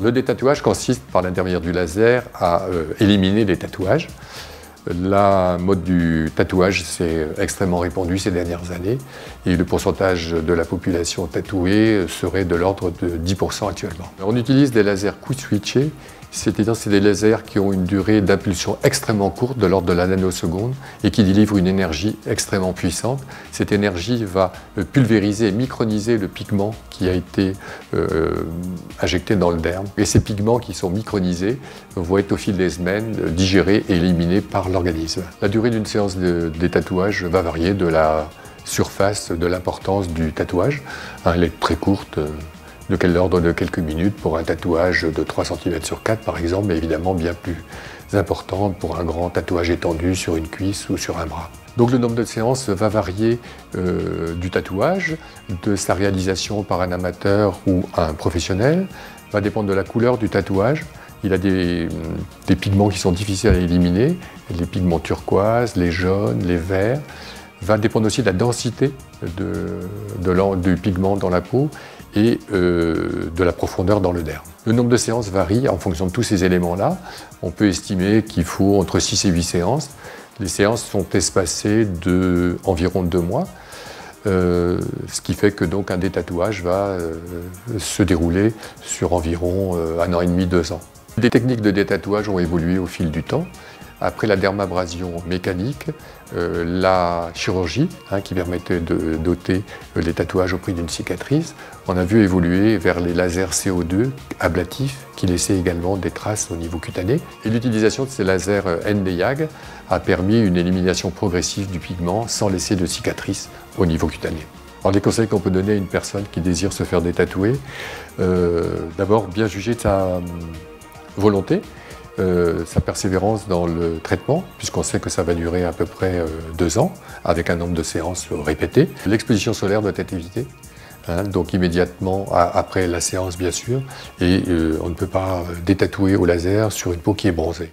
Le détatouage consiste, par l'intermédiaire du laser, à éliminer les tatouages. La mode du tatouage s'est extrêmement répandue ces dernières années et le pourcentage de la population tatouée serait de l'ordre de 10% actuellement. On utilise des lasers quick-switchés, c'est-à-dire c'est des lasers qui ont une durée d'impulsion extrêmement courte, de l'ordre de la nanoseconde, et qui délivrent une énergie extrêmement puissante. Cette énergie va pulvériser et microniser le pigment qui a été injecté dans le derme. Et ces pigments qui sont micronisés vont être au fil des semaines digérés et éliminés par l'organisme. La durée d'une séance de détatouage va varier de la surface, de l'importance du tatouage. Elle est très courte, de l'ordre de quelques minutes pour un tatouage de 3 cm sur 4 par exemple, mais évidemment bien plus importante pour un grand tatouage étendu sur une cuisse ou sur un bras. Donc le nombre de séances va varier du tatouage, de sa réalisation par un amateur ou un professionnel, va dépendre de la couleur du tatouage. Il a des pigments qui sont difficiles à éliminer, les pigments turquoise, les jaunes, les verts. Va dépendre aussi de la densité du pigment dans la peau et de la profondeur dans le derme. Le nombre de séances varie en fonction de tous ces éléments-là. On peut estimer qu'il faut entre 6 et 8 séances. Les séances sont espacées d'environ 2 mois, ce qui fait que donc un détatouage va se dérouler sur environ 1 an et demi, 2 ans. Les techniques de détatouage ont évolué au fil du temps. Après la dermabrasion mécanique, la chirurgie qui permettait de doter les tatouages au prix d'une cicatrice, on a vu évoluer vers les lasers CO2 ablatifs qui laissaient également des traces au niveau cutané. Et l'utilisation de ces lasers Nd:YAG a permis une élimination progressive du pigment sans laisser de cicatrices au niveau cutané. Alors, les conseils qu'on peut donner à une personne qui désire se faire détatouer, d'abord bien juger de sa volonté, sa persévérance dans le traitement, puisqu'on sait que ça va durer à peu près 2 ans, avec un nombre de séances répétées. L'exposition solaire doit être évitée, donc immédiatement après la séance bien sûr, et on ne peut pas détatouer au laser sur une peau qui est bronzée.